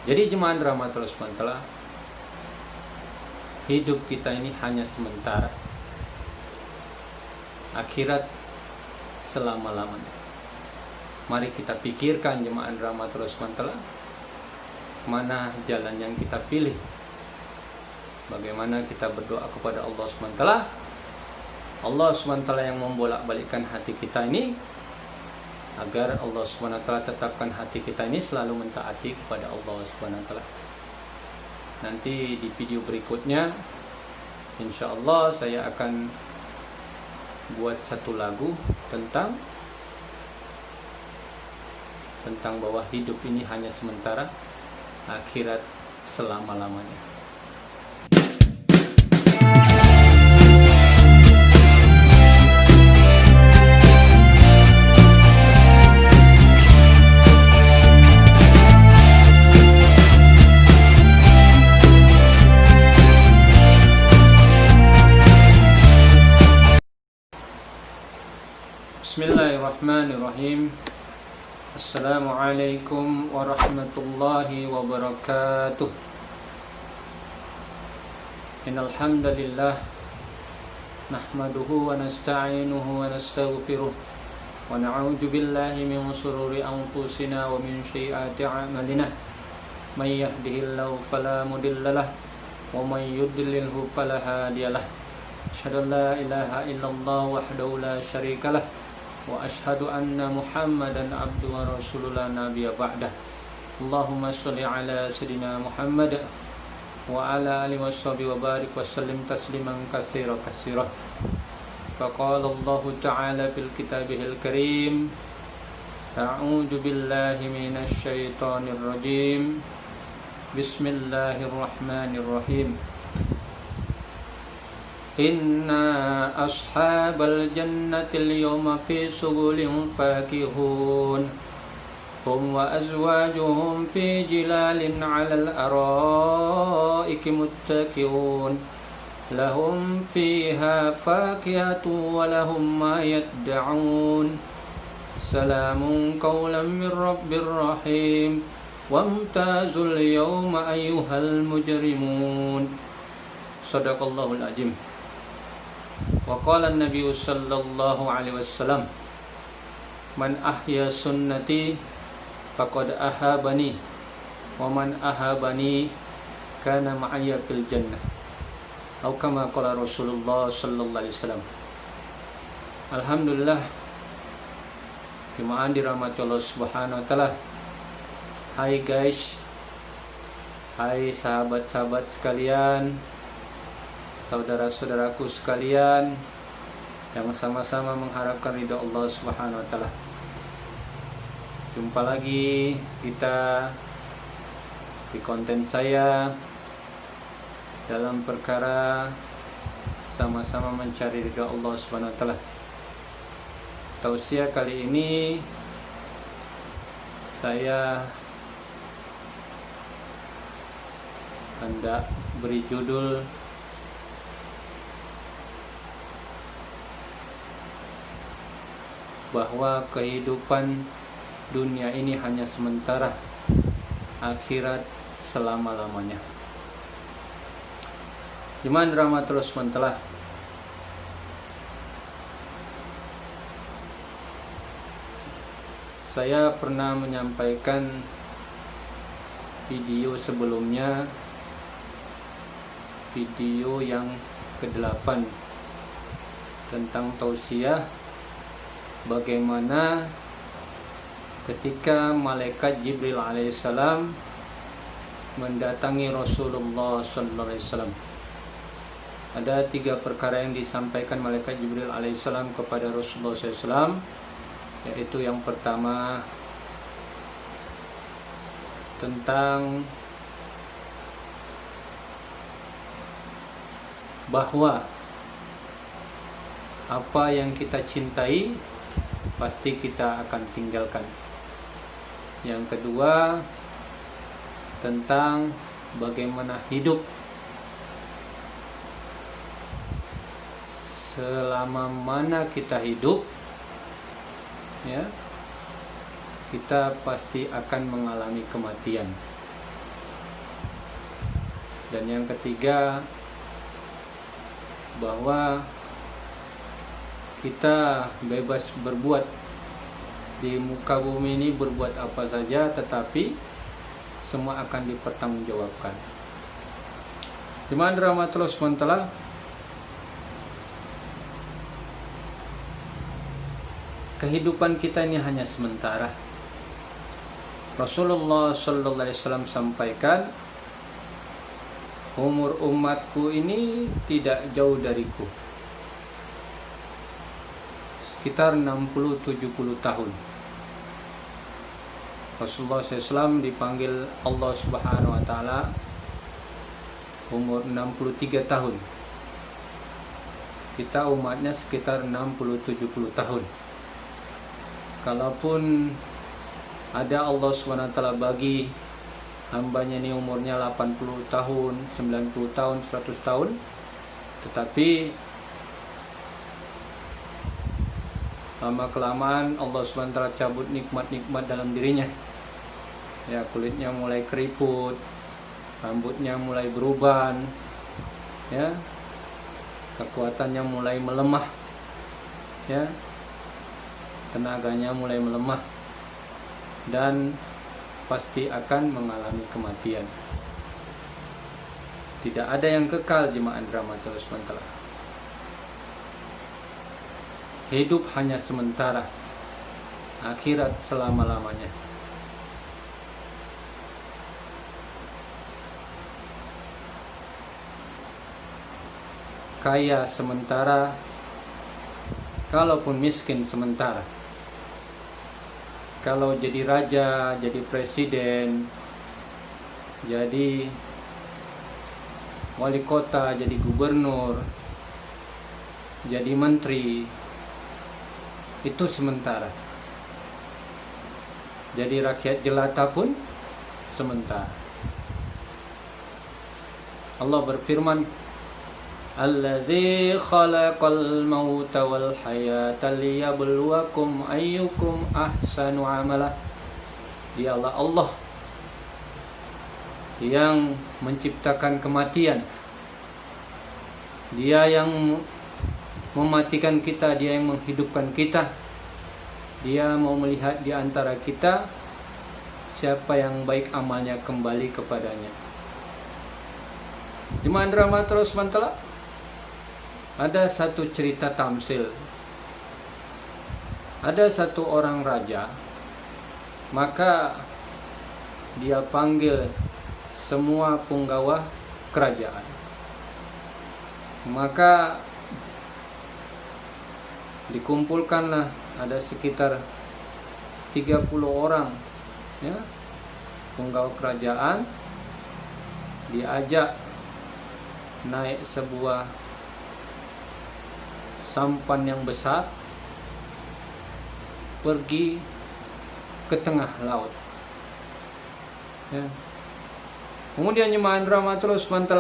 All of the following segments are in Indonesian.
Jadi jemaah rahmatul SWT, hidup kita ini hanya sementara, akhirat selama-lamanya. Mari kita pikirkan jemaah rahmatul SWT, mana jalan yang kita pilih, bagaimana kita berdoa kepada Allah SWT. Allah SWT yang membolak-balikkan hati kita ini, agar Allah SWT tetapkan hati kita ini selalu mentaati kepada Allah SWT. Nanti di video berikutnya insya Allah saya akan buat satu lagu tentang bahwa hidup ini hanya sementara, akhirat selama-lamanya. Bismillahirrahmanirrahim. Assalamualaikum warahmatullahi wabarakatuh. Innal hamdalillah nahmaduhu wa nasta'inuhu wa nastaghfiruh wa na'udzu billahi min shururi anfusina wa min sayyiati a'malina. May yahdihillahu fala mudhillalah wa may yudlilhu fala hadiyalah. Asyhadu an la ilaha illallah wahdahu la syarikalah wa asyhadu anna Muhammadan abduhu wa rasuluhu la nabiyya ba'dah. Allahumma sholli ala sayidina Muhammad wa ala alihi washabihi wa barik wa sallim tasliman katsiran katsiran. Faqala Allah ta'ala fil kitabihil karim, a'udzu billahi minasy syaithanir rajim. Bismillahirrahmanirrahim. Inna ashabal jannatil yawma fi sugulin fakihun hum wa azwajuhum fi jilalin 'alal araiki muttaqiun lahum fiha fakihatun wa lahum ma yad'un salamun qawlan min rabbir rahim wamtazul yawma ayyuhal mujrimun. Shadaqallahul azim. Wa qala an-nabiy sallallahu alaihi wasallam, man ahya sunnati faqad ahabani wa man ahabani kana ma'aya fil jannah, atau kama qala Rasulullah sallallahu alaihi wasallam. Alhamdulillah, jemaah dirahmati Allah Subhanahu wa taala. Hai guys, hai sahabat-sahabat sekalian, saudara-saudaraku sekalian yang sama-sama mengharapkan ridha Allah Subhanahu wa taala. Jumpa lagi kita di konten saya dalam perkara sama-sama mencari ridha Allah Subhanahu wa taala. Tausiah kali ini saya hendak beri judul bahwa kehidupan dunia ini hanya sementara, akhirat selama-lamanya. Jemaah rahmatul Allah, saya pernah menyampaikan video sebelumnya, video yang ke-8 tentang tausiah, bagaimana ketika malaikat Jibril alaihissalam mendatangi Rasulullah sallallahu alaihi wasallam. Ada 3 perkara yang disampaikan malaikat Jibril alaihissalam kepada Rasulullah sallallahu alaihi wasallam, yaitu yang pertama tentang bahwa apa yang kita cintai pasti kita akan tinggalkan. Yang kedua tentang bagaimana hidup selama mana kita hidup, ya, kita pasti akan mengalami kematian. Dan yang ketiga, bahwa kita bebas berbuat di muka bumi ini, berbuat apa saja, tetapi semua akan dipertanggungjawabkan. Jemaah rahmatullah SWT, kehidupan kita ini hanya sementara. Rasulullah SAW sampaikan, umur umatku ini tidak jauh dariku, sekitar 60-70 tahun. Rasulullah SAW dipanggil Allah Subhanahu wa Ta'ala umur 63 tahun. Kita umatnya sekitar 60-70 tahun. Kalaupun ada Allah Subhanahu wa Ta'ala bagi hambanya ini umurnya 80 tahun, 90 tahun, 100 tahun, tetapi lama kelamaan Allah SWT cabut nikmat-nikmat dalam dirinya. Ya, kulitnya mulai keriput, rambutnya mulai berubah, ya, kekuatannya mulai melemah, ya, tenaganya mulai melemah, dan pasti akan mengalami kematian. Tidak ada yang kekal, jemaah rahmatullah SWT. Hidup hanya sementara, akhirat selama-lamanya. Kaya sementara, kalaupun miskin sementara. Kalau jadi raja, jadi presiden, jadi wali kota, jadi gubernur, jadi menteri, itu sementara. Jadi rakyat jelata pun sementara. Allah berfirman, Alladzi khalaqal mauta wal hayata liyabluwakum ayyukum ahsanu amala. Dialah Allah yang menciptakan kematian. Dia yang mematikan kita, Dia yang menghidupkan kita. Dia mau melihat di antara kita siapa yang baik amalnya kembali kepadanya. Jemaah rahmatullah SWT, ada satu cerita tamsil. Ada satu orang raja, maka dia panggil semua punggawa kerajaan. Maka dikumpulkanlah, ada sekitar 30 orang, ya, punggawa kerajaan, diajak naik sebuah sampan yang besar, pergi ke tengah laut, ya. Kemudian jemaah rahmatullah SWT,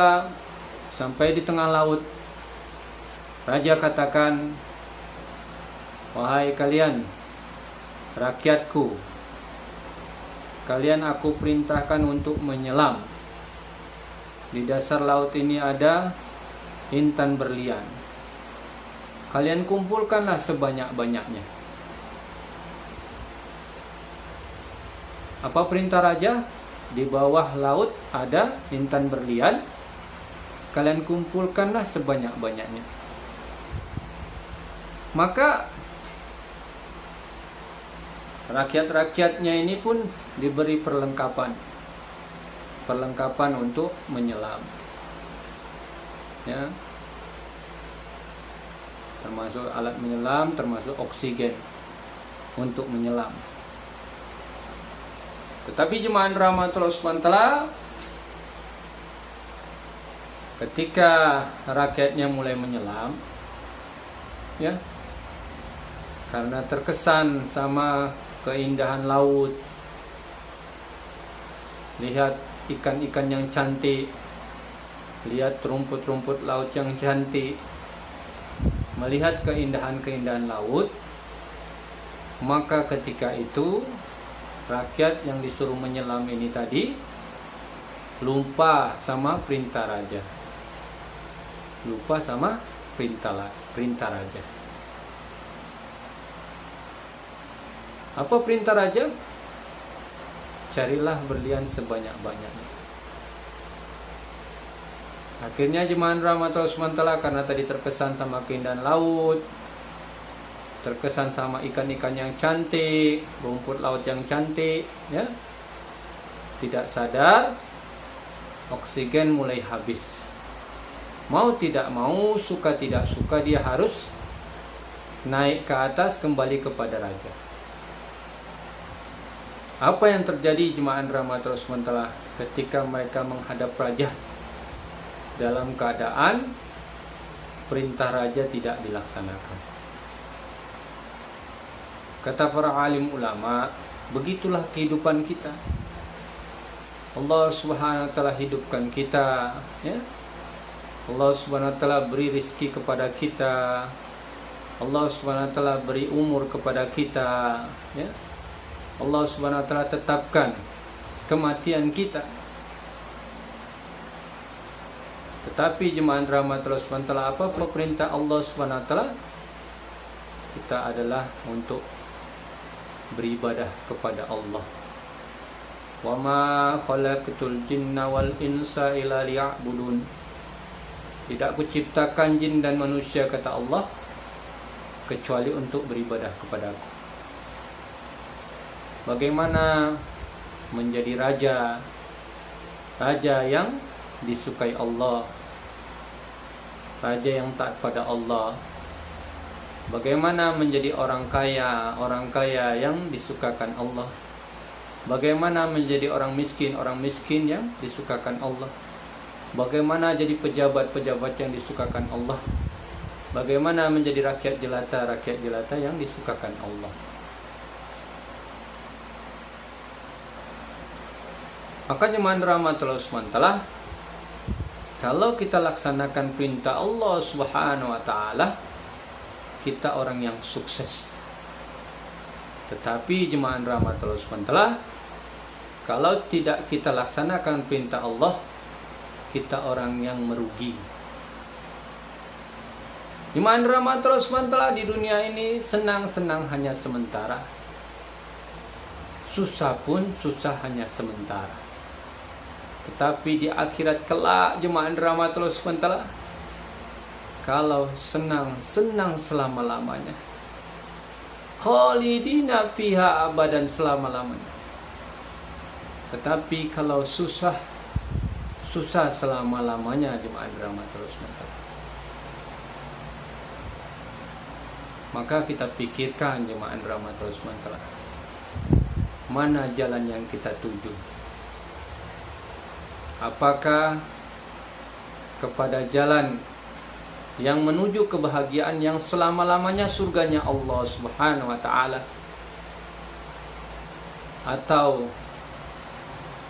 sampai di tengah laut, raja katakan, wahai kalian rakyatku, kalian aku perintahkan untuk menyelam. Di dasar laut ini ada intan berlian. Kalian kumpulkanlah sebanyak-banyaknya. Apa perintah raja? Di bawah laut ada intan berlian. Kalian kumpulkanlah sebanyak-banyaknya. Maka rakyat-rakyatnya ini pun diberi perlengkapan untuk menyelam, ya, termasuk alat menyelam, termasuk oksigen untuk menyelam. Tetapi jemaah rahmatullah SWT, ketika rakyatnya mulai menyelam, ya, karena terkesan sama keindahan laut, lihat ikan-ikan yang cantik, lihat rumput-rumput laut yang cantik, melihat keindahan-keindahan laut, maka ketika itu rakyat yang disuruh menyelam ini tadi lupa sama perintah raja. Lupa sama perintah raja. Apa perintah raja? Carilah berlian sebanyak-banyaknya. Akhirnya jemaah rahmatullah SWT karena tadi terkesan sama keindahan laut, terkesan sama ikan-ikan yang cantik, rumput laut yang cantik, ya, tidak sadar oksigen mulai habis. Mau tidak mau, suka tidak suka, dia harus naik ke atas kembali kepada raja. Apa yang terjadi jemaah rahmatullah SWT ketika mereka menghadap raja dalam keadaan perintah raja tidak dilaksanakan? Kata para alim ulama, begitulah kehidupan kita. Allah Subhanahu wa taala hidupkan kita, ya. Allah Subhanahu wa taala beri rizki kepada kita. Allah Subhanahu wa taala beri umur kepada kita, ya. Allah Subhanahu wa taala tetapkan kematian kita. Tetapi jemaah rahmatullah SWT, apa perintah Allah Subhanahu wa taala? Kita adalah untuk beribadah kepada Allah. Wa ma khalaqtul jinna wal insa illa liya'budun. Tidak kuciptakan jin dan manusia, kata Allah, kecuali untuk beribadah kepada Aku. Bagaimana menjadi raja? Raja yang disukai Allah, raja yang taat pada Allah. Bagaimana menjadi orang kaya yang disukakan Allah. Bagaimana menjadi orang miskin yang disukakan Allah. Bagaimana jadi pejabat yang disukakan Allah. Bagaimana menjadi rakyat jelata yang disukakan Allah. Maka jemaah rahmatullah SWT, kalau kita laksanakan perintah Allah Subhanahu wa taala, kita orang yang sukses. Tetapi jemaah rahmatullah SWT, kalau tidak kita laksanakan perintah Allah, kita orang yang merugi. Jemaah rahmatullah SWT, di dunia ini senang-senang hanya sementara. Susah pun susah hanya sementara. Tetapi di akhirat kelak jemaah rahmatullah SWT, kalau senang selama-lamanya. Khalidina fiha abadan, selama-lamanya. Tetapi kalau susah selama-lamanya jemaah rahmatullah SWT. Maka kita pikirkan jemaah rahmatullah SWT, mana jalan yang kita tuju? Apakah kepada jalan yang menuju kebahagiaan yang selama-lamanya, surganya Allah Subhanahu wa taala, atau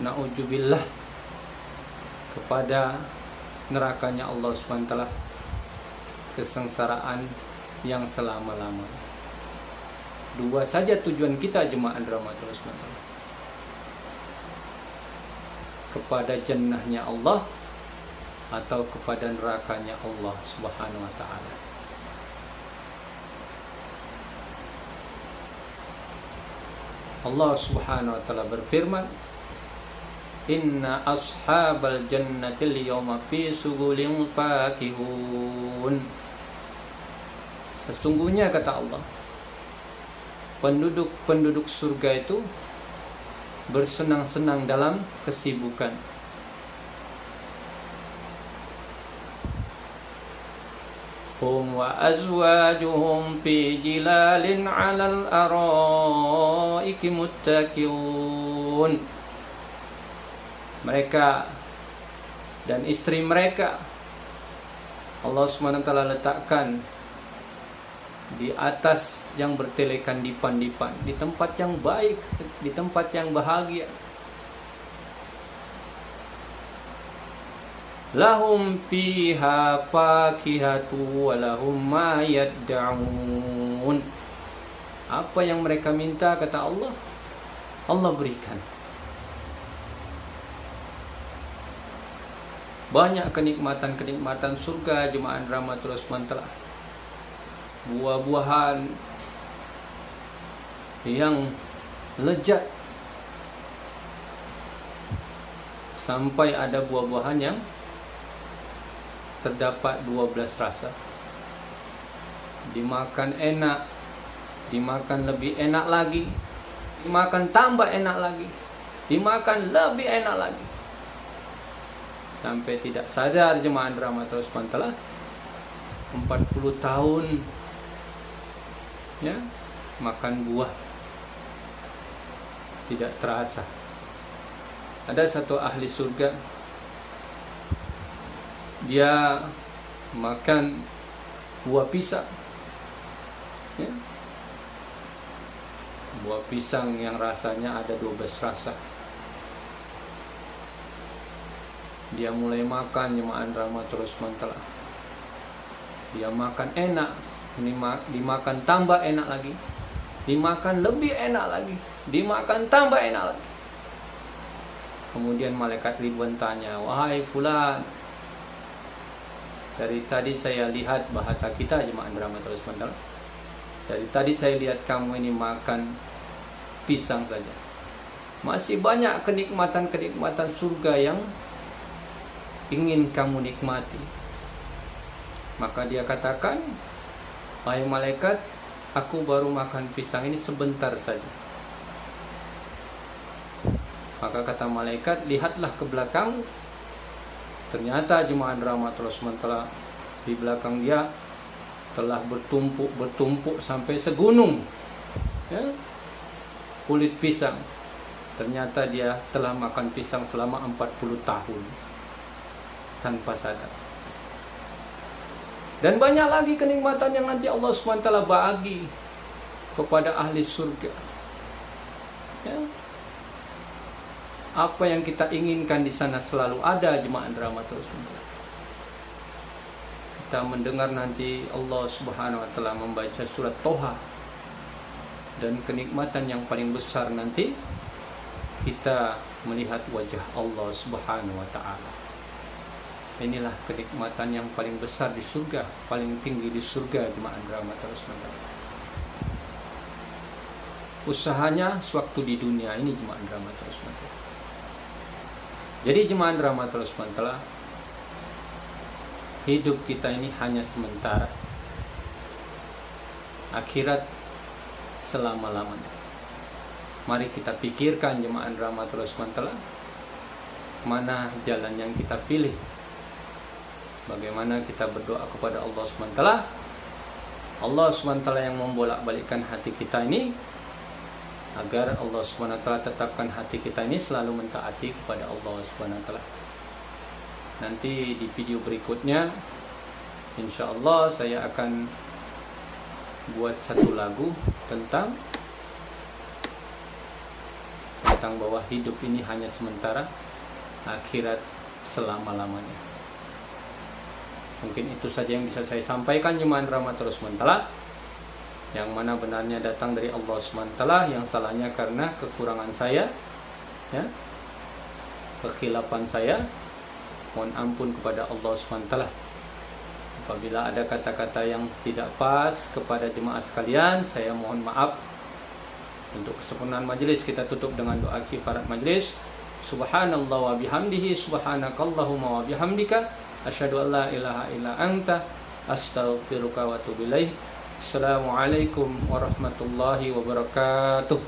na'udzubillah kepada nerakanya Allah Subhanahu wa taala, kesengsaraan yang selama-lamanya? Dua saja tujuan kita jemaah rahmatullah SWT, kepada jannahnya Allah atau kepada nerakanya Allah Subhanahu wa taala. Allah Subhanahu wa taala berfirman, inna ashabal jannatil yawma fi sugulin fakihun. Sesungguhnya, kata Allah, penduduk surga itu bersenang-senang dalam kesibukan. Hum wa azwajuhum fi jilalin 'alal araiki muttaqiun. Mereka dan istri mereka Allah SWT letakkan di atas yang bertelekan dipan-dipan, di tempat yang baik, di tempat yang bahagia. Lahum fiha fakihatu wa lahum ma yad'un. Apa yang mereka minta, kata Allah, Allah berikan. Banyak kenikmatan-kenikmatan surga jemaah rahmatul rahman. Buah-buahan yang lezat, sampai ada buah-buahan yang terdapat 12 rasa. Dimakan enak, dimakan lebih enak lagi, dimakan tambah enak lagi, dimakan lebih enak lagi, sampai tidak sadar jemaah rahmatul rahman 40 tahun ya makan buah tidak terasa. Ada satu ahli surga, dia makan buah pisang ya. Buah pisang yang rasanya ada 12 rasa. Dia mulai makan jemaah rahmatul rahman. Dia makan enak, dimakan tambah enak lagi, dimakan lebih enak lagi, dimakan tambah enak lagi. Kemudian malaikat Ridwan tanya, "Wahai fulan, dari tadi saya lihat," bahasa kita jemaah rahmatul rahman, "dari tadi saya lihat kamu ini makan pisang saja. Masih banyak kenikmatan-kenikmatan surga yang ingin kamu nikmati." Maka dia katakan, "Wahai malaikat, aku baru makan pisang ini sebentar saja." Maka kata malaikat, "Lihatlah ke belakang." Ternyata jemaah rahmatul rahman di belakang dia telah bertumpuk sampai segunung ya, kulit pisang. Ternyata dia telah makan pisang selama 40 tahun tanpa sadar. Dan banyak lagi kenikmatan yang nanti Allah SWT bagi kepada ahli surga ya. Apa yang kita inginkan di sana selalu ada jemaah rahmatul rahman. Kita mendengar nanti Allah Subhanahu wa taala membaca surat Toha, dan kenikmatan yang paling besar nanti kita melihat wajah Allah Subhanahu wa taala. Inilah kenikmatan yang paling besar di surga, paling tinggi di surga jemaah rahmatul rahman. Usahanya sewaktu di dunia ini jemaah rahmatul rahman. Jadi jemaah rahmatul rahman, hidup kita ini hanya sementara. Akhirat selama-lamanya. Mari kita pikirkan jemaah rahmatul rahman, mana jalan yang kita pilih. Bagaimana kita berdoa kepada Allah SWT. Allah SWT yang membolak-balikkan hati kita ini, agar Allah SWT tetapkan hati kita ini selalu mentaati kepada Allah SWT. Nanti di video berikutnya insya Allah saya akan buat satu lagu tentang bahwa hidup ini hanya sementara, akhirat selama-lamanya. Mungkin itu saja yang bisa saya sampaikan jemaah rahmatul rahman, yang mana benarnya datang dari Allah SWT, yang salahnya karena kekurangan saya ya, kekhilapan saya. Mohon ampun kepada Allah SWT. Apabila ada kata-kata yang tidak pas kepada jemaah sekalian, saya mohon maaf. Untuk kesempurnaan majelis, kita tutup dengan doa kifarat majelis. Subhanallah wa bihamdihi, subhanakallahumma wa bihamdika, asyhadu an la ilaha illa anta, astaghfiruka wa atubu ilaik. Assalamualaikum warahmatullahi wabarakatuh.